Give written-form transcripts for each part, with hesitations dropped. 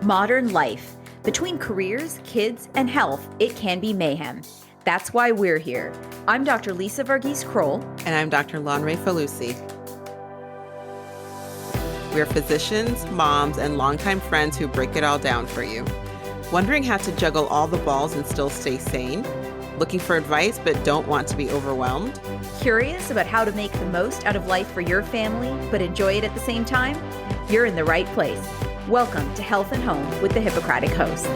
Modern life. Between careers, kids, and health, it can be mayhem. That's why we're here. I'm Dr. Lisa Varghese-Kroll. And I'm Dr. Lonray Falusi. We're physicians, moms, and longtime friends who break it all down for you. Wondering how to juggle all the balls and still stay sane? Looking for advice but don't want to be overwhelmed? Curious about how to make the most out of life for your family but enjoy it at the same time? You're in the right place. Welcome to Health and Home with the Hippocratic hosts.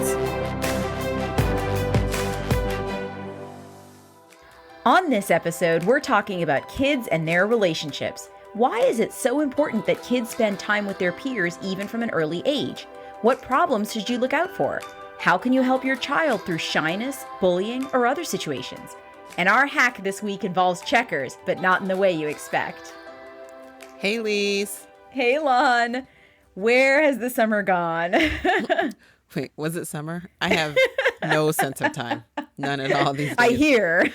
On this episode, we're talking about kids and their relationships. Why is it so important that kids spend time with their peers even from an early age? What problems should you look out for? How can you help your child through shyness, bullying, or other situations? And our hack this week involves checkers, but not in the way you expect. Hey, Lise. Hey, Lon. Where has the summer gone? Wait, was it summer? I have no sense of time. None at all these days. I hear.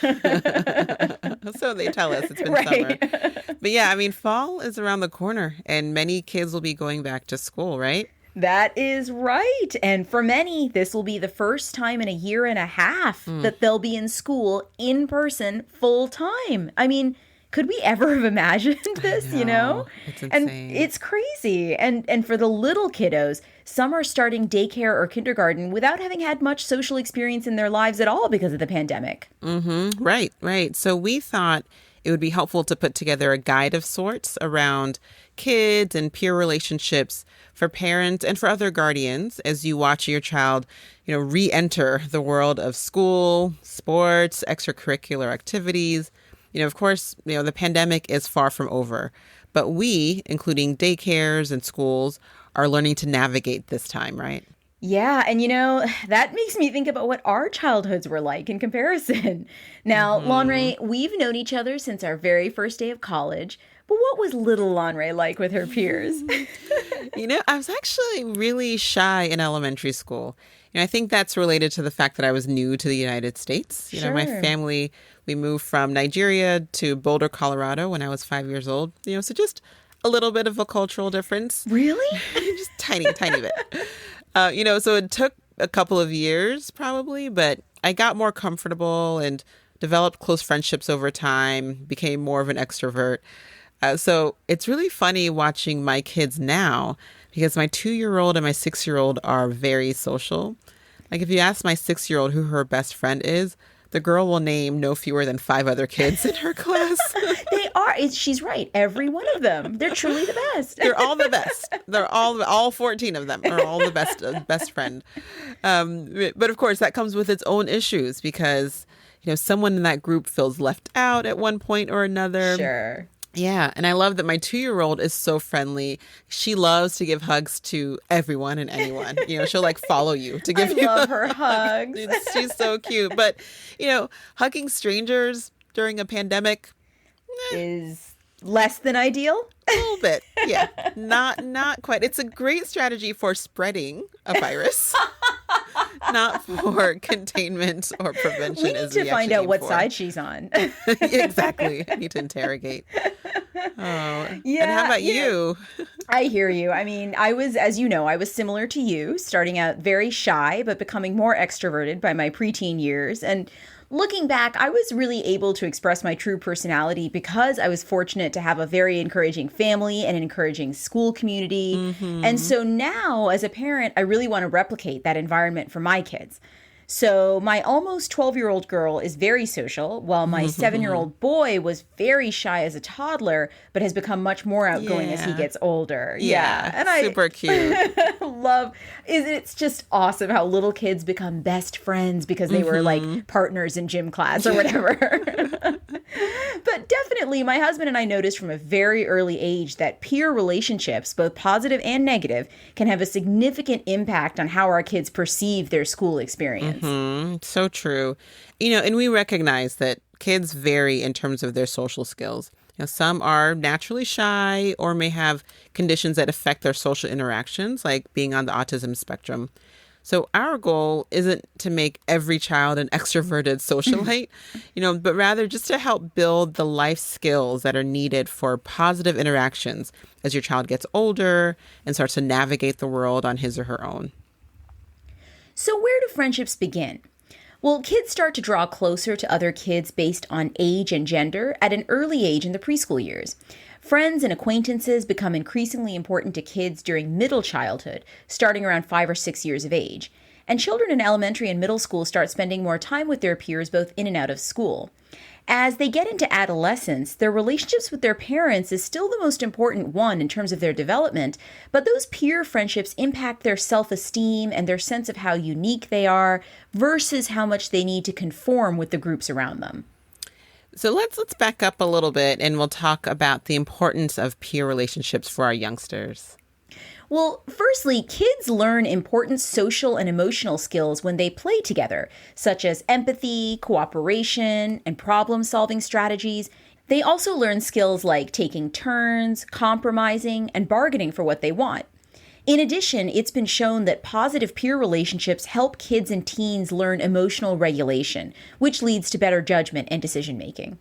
So they tell us it's been right. summer. But yeah, I mean, fall is around the corner and many kids will be going back to school, right? That is right. And for many, this will be the first time in a year and a half that they'll be in school in person full time. I mean, could we ever have imagined this, you know? It's insane. And it's crazy. And for the little kiddos, some are starting daycare or kindergarten without having had much social experience in their lives at all because of the pandemic. Mm-hmm. Right. So we thought it would be helpful to put together a guide of sorts around kids and peer relationships for parents and for other guardians as you watch your child, re-enter the world of school, sports, extracurricular activities. Of course, the pandemic is far from over, but we, including daycares and schools, are learning to navigate this time, right? Yeah. And, that makes me think about what our childhoods were like in comparison. Now, Lonray, we've known each other since our very first day of college. But what was little Lonray like with her peers? I was actually really shy in elementary school. I think that's related to the fact that I was new to the United States. Sure. My family, we moved from Nigeria to Boulder, Colorado when I was 5 years old. So just a little bit of a cultural difference. Really? Just tiny bit. So it took a couple of years probably, but I got more comfortable and developed close friendships over time, became more of an extrovert. So it's really funny watching my kids now because my 2-year-old and my 6-year-old are very social. Like if you ask my 6-year-old who her best friend is, the girl will name no fewer than 5 other kids in her class. They are. She's right. Every one of them. They're truly the best. They're all the best. They're all 14 of them are all the best friend. But of course, that comes with its own issues because, someone in that group feels left out at one point or another. Sure. Yeah. And I love that my 2-year-old is so friendly. She loves to give hugs to everyone and anyone. She'll follow you to give you. I love her hugs. She's so cute. But, hugging strangers during a pandemic is less than ideal. A little bit. Yeah. Not quite. It's a great strategy for spreading a virus. Not for containment or prevention. We need to find out what side she's on. Exactly. I need to interrogate. Oh. Yeah. And how about you? I hear you. I mean, I was similar to you, starting out very shy, but becoming more extroverted by my preteen years. And looking back, I was really able to express my true personality because I was fortunate to have a very encouraging family and an encouraging school community. Mm-hmm. And so now, as a parent, I really want to replicate that environment for my kids. So my almost 12-year-old girl is very social, while my 7-year-old boy was very shy as a toddler, but has become much more outgoing as he gets older. Yeah. And super cute. It's just awesome how little kids become best friends because they were like partners in gym class or whatever. But definitely my husband and I noticed from a very early age that peer relationships, both positive and negative, can have a significant impact on how our kids perceive their school experience. So true. And we recognize that kids vary in terms of their social skills. Some are naturally shy or may have conditions that affect their social interactions, like being on the autism spectrum. So our goal isn't to make every child an extroverted socialite, but rather just to help build the life skills that are needed for positive interactions as your child gets older and starts to navigate the world on his or her own. So, where do friendships begin? Well, kids start to draw closer to other kids based on age and gender at an early age in the preschool years. Friends and acquaintances become increasingly important to kids during middle childhood, starting around 5 or 6 years of age. And children in elementary and middle school start spending more time with their peers both in and out of school. As they get into adolescence, their relationships with their parents is still the most important one in terms of their development, but those peer friendships impact their self-esteem and their sense of how unique they are versus how much they need to conform with the groups around them. So let's back up a little bit and we'll talk about the importance of peer relationships for our youngsters. Well, firstly, kids learn important social and emotional skills when they play together, such as empathy, cooperation, and problem-solving strategies. They also learn skills like taking turns, compromising, and bargaining for what they want. In addition, it's been shown that positive peer relationships help kids and teens learn emotional regulation, which leads to better judgment and decision-making.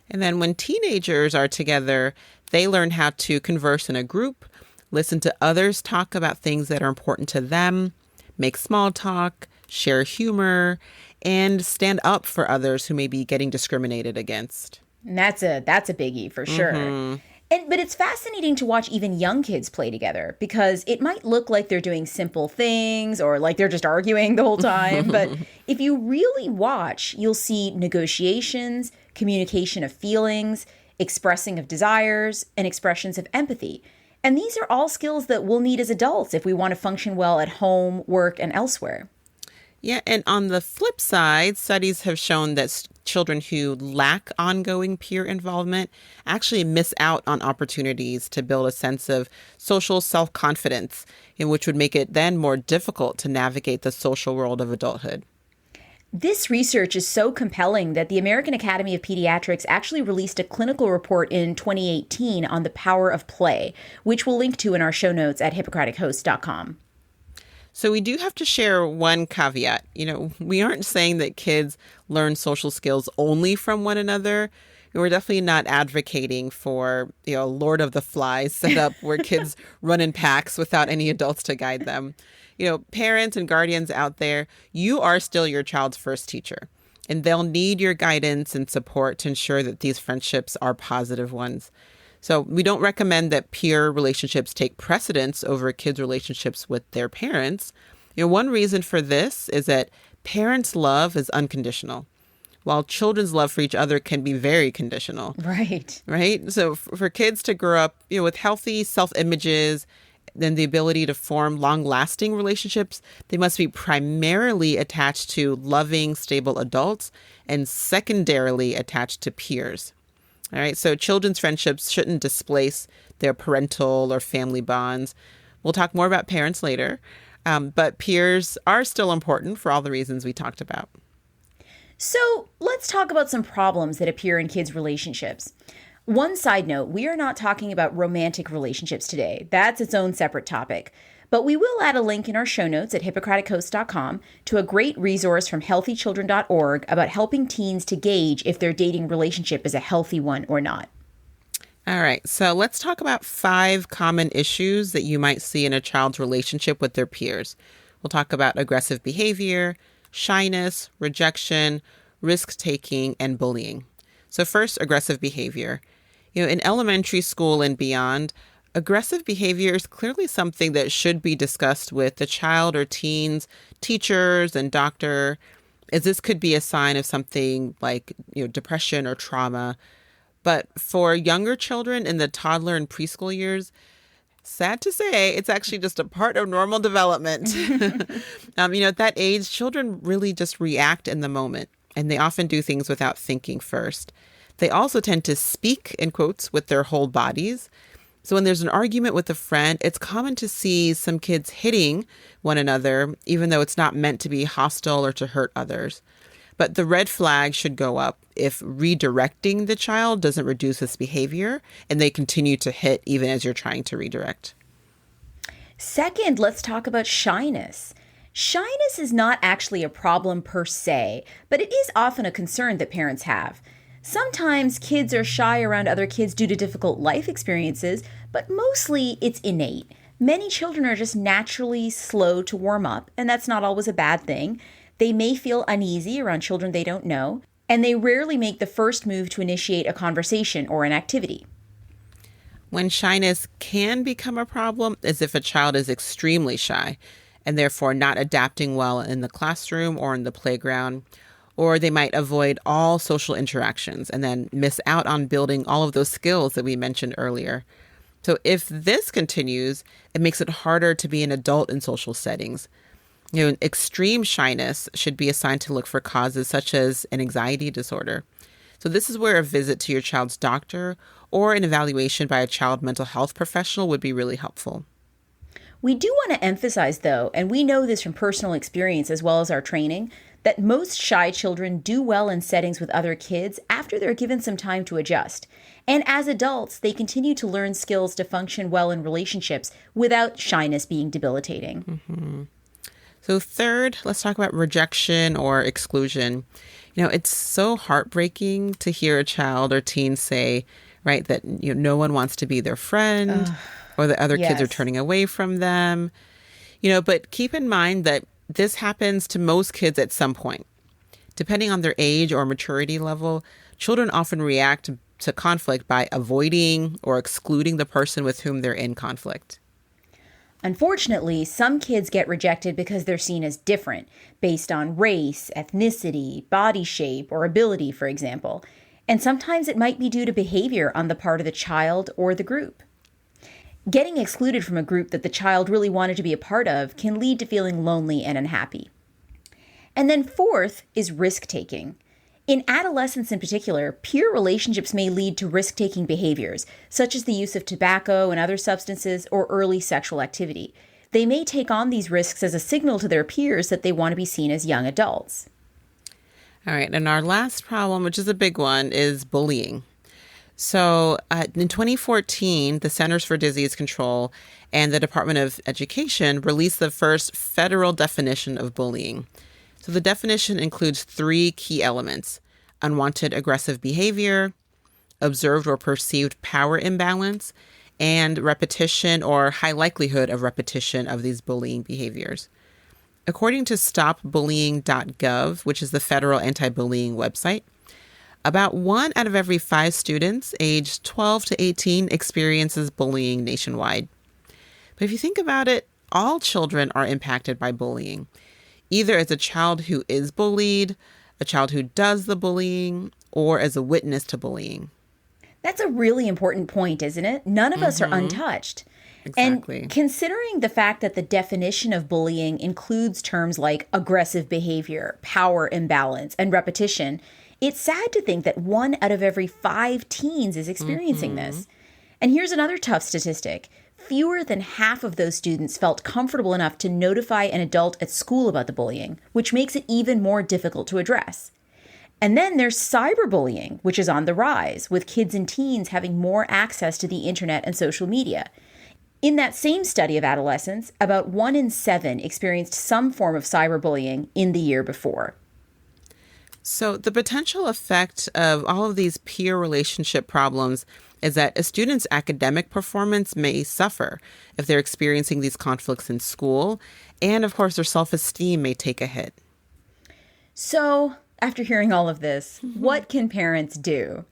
And then when teenagers are together, they learn how to converse in a group, listen to others talk about things that are important to them, make small talk, share humor, and stand up for others who may be getting discriminated against. And that's a biggie for sure. But it's fascinating to watch even young kids play together because it might look like they're doing simple things or like they're just arguing the whole time. But if you really watch, you'll see negotiations, communication of feelings, expressing of desires, and expressions of empathy. And these are all skills that we'll need as adults if we want to function well at home, work, and elsewhere. Yeah, and on the flip side, studies have shown that children who lack ongoing peer involvement actually miss out on opportunities to build a sense of social self-confidence, in which would make it then more difficult to navigate the social world of adulthood. This research is so compelling that the American Academy of Pediatrics actually released a clinical report in 2018 on the power of play, which we'll link to in our show notes at hippocratichost.com. So we do have to share one caveat. We aren't saying that kids learn social skills only from one another. We're definitely not advocating for, Lord of the Flies setup where kids run in packs without any adults to guide them. Parents and guardians out there, you are still your child's first teacher, and they'll need your guidance and support to ensure that these friendships are positive ones. So we don't recommend that peer relationships take precedence over kids' relationships with their parents. One reason for this is that parents' love is unconditional, while children's love for each other can be very conditional. Right. Right? So for kids to grow up, with healthy self-images, then the ability to form long-lasting relationships, they must be primarily attached to loving, stable adults and secondarily attached to peers. All right, so children's friendships shouldn't displace their parental or family bonds. We'll talk more about parents later, but peers are still important for all the reasons we talked about. So let's talk about some problems that appear in kids' relationships. One side note, we are not talking about romantic relationships today. That's its own separate topic. But we will add a link in our show notes at hippocratichost.com to a great resource from healthychildren.org about helping teens to gauge if their dating relationship is a healthy one or not. All right, so let's talk about 5 common issues that you might see in a child's relationship with their peers. We'll talk about aggressive behavior, shyness, rejection, risk-taking, and bullying. So first, aggressive behavior. In elementary school and beyond, aggressive behavior is clearly something that should be discussed with the child or teen's teachers and doctor, as this could be a sign of something like, depression or trauma. But for younger children in the toddler and preschool years, sad to say, it's actually just a part of normal development. At that age, children really just react in the moment, and they often do things without thinking first. They also tend to speak, in quotes, with their whole bodies. So when there's an argument with a friend, it's common to see some kids hitting one another, even though it's not meant to be hostile or to hurt others. But the red flag should go up if redirecting the child doesn't reduce this behavior and they continue to hit even as you're trying to redirect. Second, let's talk about shyness. Shyness is not actually a problem per se, but it is often a concern that parents have. Sometimes kids are shy around other kids due to difficult life experiences, but mostly it's innate. Many children are just naturally slow to warm up, and that's not always a bad thing. They may feel uneasy around children they don't know, and they rarely make the first move to initiate a conversation or an activity. When shyness can become a problem is if a child is extremely shy and therefore not adapting well in the classroom or in the playground, or they might avoid all social interactions and then miss out on building all of those skills that we mentioned earlier. So if this continues, it makes it harder to be an adult in social settings. Extreme shyness should be assigned to look for causes such as an anxiety disorder. So this is where a visit to your child's doctor or an evaluation by a child mental health professional would be really helpful. We do want to emphasize, though, and we know this from personal experience as well as our training, that most shy children do well in settings with other kids after they're given some time to adjust. And as adults, they continue to learn skills to function well in relationships without shyness being debilitating. Mm-hmm. So third, let's talk about rejection or exclusion. It's so heartbreaking to hear a child or teen say, right, that no one wants to be their friend or that other kids are turning away from them. But keep in mind that this happens to most kids at some point. Depending on their age or maturity level, children often react to conflict by avoiding or excluding the person with whom they're in conflict. Unfortunately, some kids get rejected because they're seen as different, based on race, ethnicity, body shape, or ability, for example. And sometimes it might be due to behavior on the part of the child or the group. Getting excluded from a group that the child really wanted to be a part of can lead to feeling lonely and unhappy. And then fourth is risk-taking. In adolescence in particular, peer relationships may lead to risk-taking behaviors, such as the use of tobacco and other substances or early sexual activity. They may take on these risks as a signal to their peers that they want to be seen as young adults. All right, and our last problem, which is a big one, is bullying. So in 2014, the Centers for Disease Control and the Department of Education released the first federal definition of bullying. So the definition includes 3 key elements: unwanted aggressive behavior, observed or perceived power imbalance, and repetition or high likelihood of repetition of these bullying behaviors. According to stopbullying.gov, which is the federal anti-bullying website, about 1 out of every 5 students aged 12 to 18 experiences bullying nationwide. But if you think about it, all children are impacted by bullying, either as a child who is bullied, a child who does the bullying, or as a witness to bullying. That's a really important point, isn't it? None of us are untouched. Exactly. And considering the fact that the definition of bullying includes terms like aggressive behavior, power imbalance, and repetition, it's sad to think that 1 out of every 5 teens is experiencing this. And here's another tough statistic. Fewer than half of those students felt comfortable enough to notify an adult at school about the bullying, which makes it even more difficult to address. And then there's cyberbullying, which is on the rise, with kids and teens having more access to the internet and social media. In that same study of adolescents, about 1 in 7 experienced some form of cyberbullying in the year before. So the potential effect of all of these peer relationship problems is that a student's academic performance may suffer if they're experiencing these conflicts in school, and of course their self-esteem may take a hit. So, after hearing all of this, what can parents do?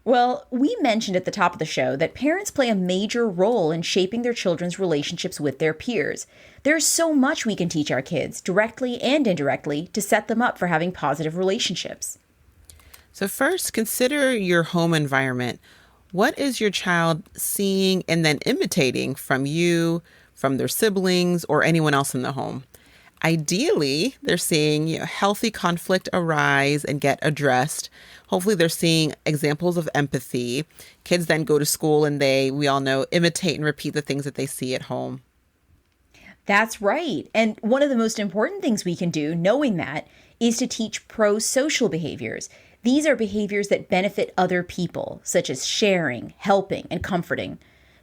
Well, we mentioned at the top of the show that parents play a major role in shaping their children's relationships with their peers. There's so much we can teach our kids, directly and indirectly, to set them up for having positive relationships. So first, consider your home environment. What is your child seeing and then imitating from you, from their siblings, or anyone else in the home? Ideally, they're seeing healthy conflict arise and get addressed. Hopefully, they're seeing examples of empathy. Kids then go to school and we all know, imitate and repeat the things that they see at home. That's right. And one of the most important things we can do, knowing that, is to teach pro-social behaviors. These are behaviors that benefit other people, such as sharing, helping, and comforting.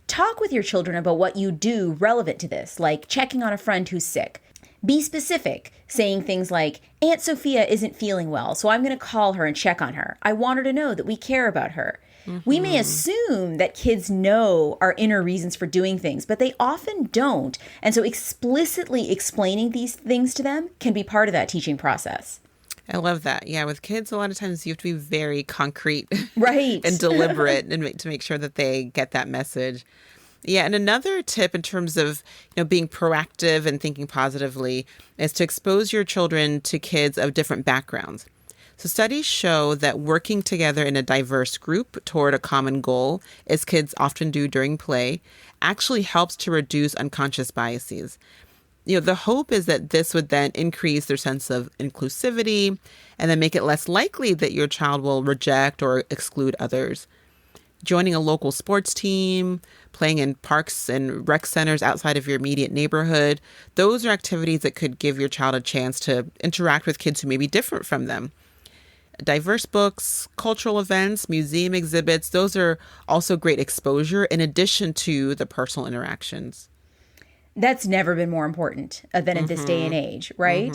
Talk with your children about what you do relevant to this, like checking on a friend who's sick. Be specific, saying things like, Aunt Sophia isn't feeling well, so I'm going to call her and check on her. I want her to know that we care about her. We may Hmm. assume that kids know our inner reasons for doing things, but they often don't. And so explicitly explaining these things to them can be part of that teaching process. I love that. Yeah, with kids, a lot of times you have to be very concrete and Right. deliberate and to make sure that they get that message. Yeah, and another tip in terms of, being proactive and thinking positively is to expose your children to kids of different backgrounds. So studies show that working together in a diverse group toward a common goal, as kids often do during play, actually helps to reduce unconscious biases. The hope is that this would then increase their sense of inclusivity and then make it less likely that your child will reject or exclude others. Joining a local sports team, playing in parks and rec centers outside of your immediate neighborhood, those are activities that could give your child a chance to interact with kids who may be different from them. Diverse books, cultural events, museum exhibits, those are also great exposure in addition to the personal interactions. That's never been more important than in this day and Mm-hmm. age, right?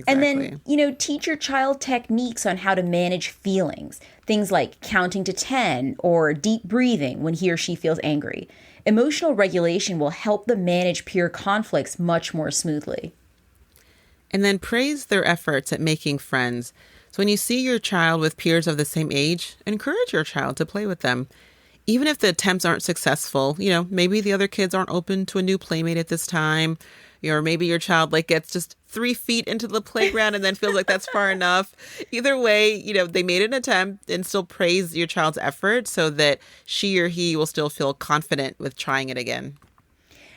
And then, Exactly. teach your child techniques on how to manage feelings. Things like counting to 10 or deep breathing when he or she feels angry. Emotional regulation will help them manage peer conflicts much more smoothly. And then praise their efforts at making friends. So when you see your child with peers of the same age, encourage your child to play with them. Even if the attempts aren't successful, maybe the other kids aren't open to a new playmate at this time, or maybe your child gets just 3 feet into the playground and then feels like that's far enough. Either way, they made an attempt, and still praise your child's effort so that she or he will still feel confident with trying it again.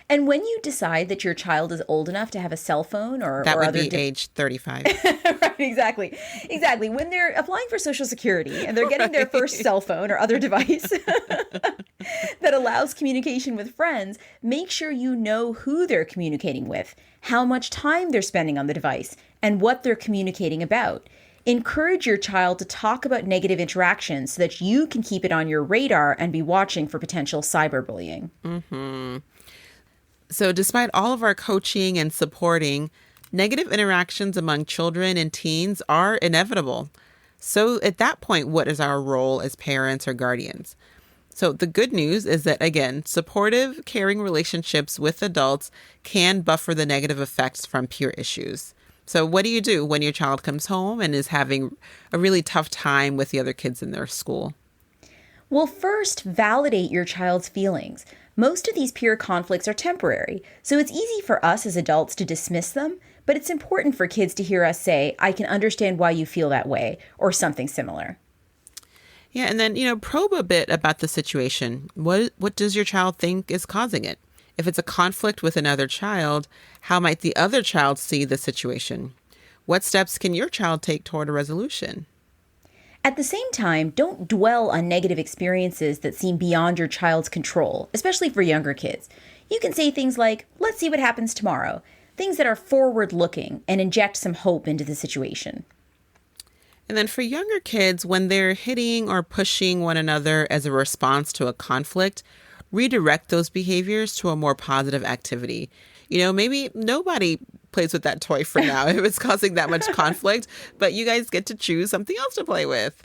And when you decide that your child is old enough to have a cell phone That or would other be age 35. right, exactly. Exactly. When they're applying for Social Security and they're getting their first Right. cell phone or other device that allows communication with friends, make sure you know who they're communicating with, how much time they're spending on the device, and what they're communicating about. Encourage your child to talk about negative interactions so that you can keep it on your radar and be watching for potential cyberbullying. So, despite all of our coaching and supporting, negative interactions among children and teens are inevitable. So, at that point, what is our role as parents or guardians? So, the good news is that, again, supportive, caring relationships with adults can buffer the negative effects from peer issues. So, what do you do when your child comes home and is having a really tough time with the other kids in their school? Well, first, validate your child's feelings. Most of these peer conflicts are temporary, so it's easy for us as adults to dismiss them, but it's important for kids to hear us say, I can understand why you feel that way, or something similar. Yeah, and then, probe a bit about the situation. What does your child think is causing it? If it's a conflict with another child, how might the other child see the situation? What steps can your child take toward a resolution? At the same time, don't dwell on negative experiences that seem beyond your child's control, especially for younger kids. You can say things like, let's see what happens tomorrow, things that are forward looking and inject some hope into the situation. And then for younger kids, when they're hitting or pushing one another as a response to a conflict, redirect those behaviors to a more positive activity. Maybe nobody plays with that toy for now if it's causing that much conflict, but you guys get to choose something else to play with.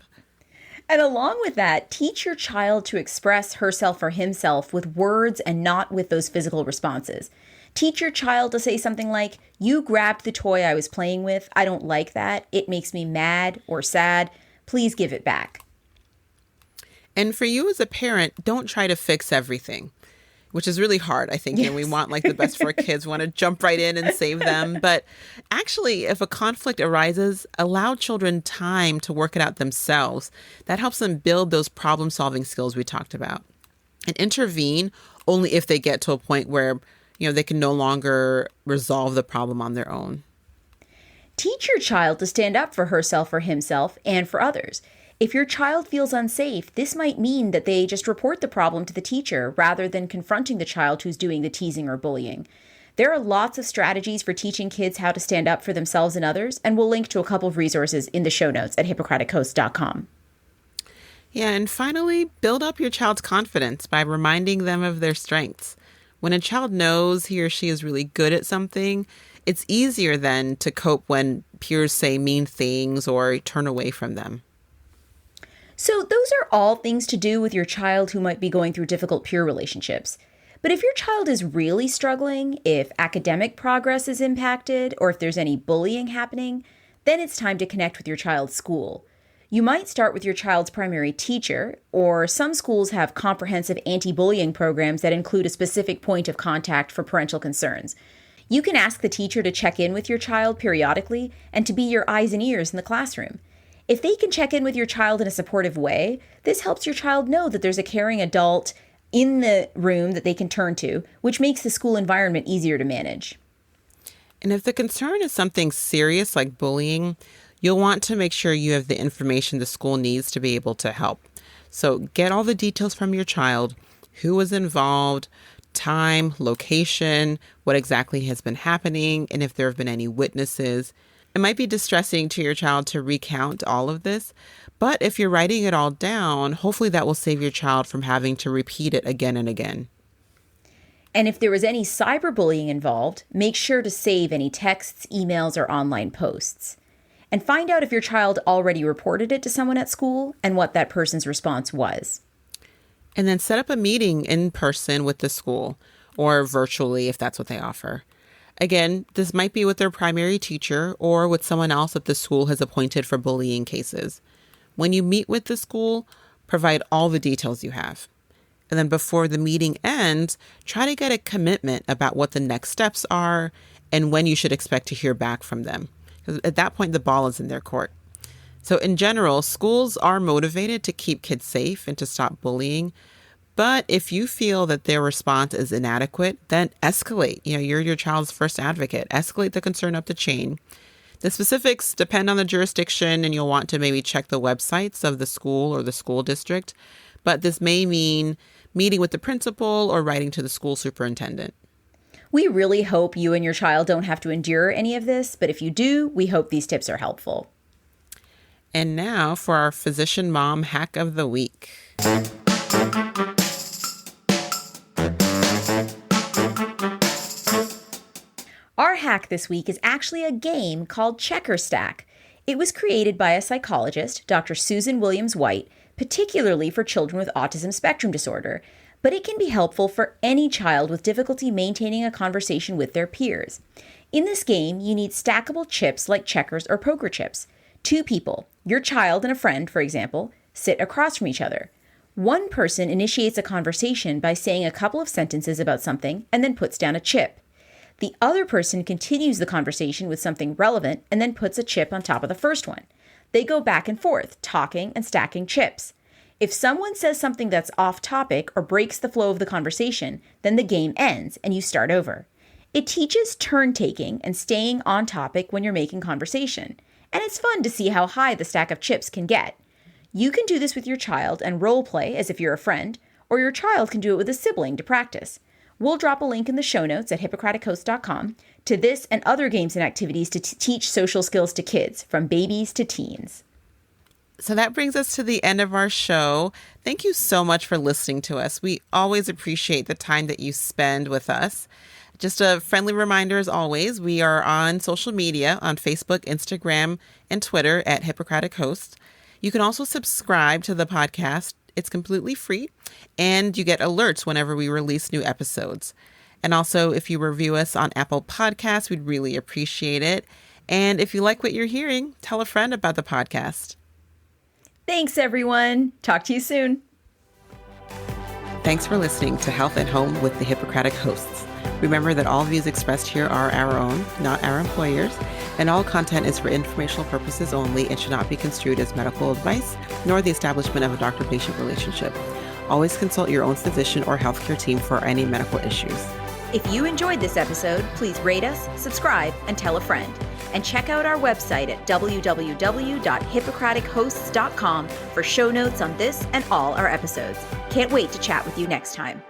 And along with that, teach your child to express herself or himself with words and not with those physical responses. Teach your child to say something like, you grabbed the toy I was playing with. I don't like that. It makes me mad or sad. Please give it back. And for you as a parent, don't try to fix everything, which is really hard, I think. And we Yes. want the best for our kids, want to jump right in and save them. But actually, if a conflict arises, allow children time to work it out themselves. That helps them build those problem solving skills we talked about. And intervene only if they get to a point where, they can no longer resolve the problem on their own. Teach your child to stand up for herself or himself and for others. If your child feels unsafe, this might mean that they just report the problem to the teacher rather than confronting the child who's doing the teasing or bullying. There are lots of strategies for teaching kids how to stand up for themselves and others, and we'll link to a couple of resources in the show notes at hippocraticcoast.com. Yeah, and finally, build up your child's confidence by reminding them of their strengths. When a child knows he or she is really good at something, it's easier then to cope when peers say mean things or turn away from them. So, those are all things to do with your child who might be going through difficult peer relationships. But if your child is really struggling, if academic progress is impacted, or if there's any bullying happening, then it's time to connect with your child's school. You might start with your child's primary teacher, or some schools have comprehensive anti-bullying programs that include a specific point of contact for parental concerns. You can ask the teacher to check in with your child periodically and to be your eyes and ears in the classroom. If they can check in with your child in a supportive way, this helps your child know that there's a caring adult in the room that they can turn to, which makes the school environment easier to manage. And if the concern is something serious like bullying, you'll want to make sure you have the information the school needs to be able to help. So get all the details from your child, who was involved, time, location, what exactly has been happening, and if there have been any witnesses. It might be distressing to your child to recount all of this, but if you're writing it all down, hopefully that will save your child from having to repeat it again and again. And if there was any cyberbullying involved, make sure to save any texts, emails, or online posts. And find out if your child already reported it to someone at school and what that person's response was. And then set up a meeting in person with the school or virtually if that's what they offer. Again, this might be with their primary teacher or with someone else that the school has appointed for bullying cases. When you meet with the school, provide all the details you have. And then before the meeting ends, try to get a commitment about what the next steps are and when you should expect to hear back from them. Because at that point, the ball is in their court. So in general, schools are motivated to keep kids safe and to stop bullying. But if you feel that their response is inadequate, then escalate. You're your child's first advocate. Escalate the concern up the chain. The specifics depend on the jurisdiction, and you'll want to maybe check the websites of the school or the school district. But this may mean meeting with the principal or writing to the school superintendent. We really hope you and your child don't have to endure any of this, but if you do, we hope these tips are helpful. And now for our Physician Mom Hack of the Week. Our hack this week is actually a game called Checker Stack. It was created by a psychologist, Dr. Susan Williams White, particularly for children with autism spectrum disorder, but it can be helpful for any child with difficulty maintaining a conversation with their peers. In this game, you need stackable chips like checkers or poker chips. Two people, your child and a friend, for example, sit across from each other. One person initiates a conversation by saying a couple of sentences about something and then puts down a chip. The other person continues the conversation with something relevant and then puts a chip on top of the first one. They go back and forth, talking and stacking chips. If someone says something that's off topic or breaks the flow of the conversation, then the game ends and you start over. It teaches turn taking and staying on topic when you're making conversation. And it's fun to see how high the stack of chips can get. You can do this with your child and role play as if you're a friend, or your child can do it with a sibling to practice. We'll drop a link in the show notes at hippocratichost.com to this and other games and activities to teach social skills to kids, from babies to teens. So that brings us to the end of our show. Thank you so much for listening to us. We always appreciate the time that you spend with us. Just a friendly reminder, as always, we are on social media on Facebook, Instagram, and Twitter at Hippocratic Host. You can also subscribe to the podcast. It's completely free, and you get alerts whenever we release new episodes. And also, if you review us on Apple Podcasts, we'd really appreciate it. And if you like what you're hearing, tell a friend about the podcast. Thanks, everyone. Talk to you soon. Thanks for listening to Health at Home with the Hippocratic Hosts. Remember that all views expressed here are our own, not our employers, and all content is for informational purposes only and should not be construed as medical advice, nor the establishment of a doctor-patient relationship. Always consult your own physician or healthcare team for any medical issues. If you enjoyed this episode, please rate us, subscribe, and tell a friend. And check out our website at www.hippocratichosts.com for show notes on this and all our episodes. Can't wait to chat with you next time.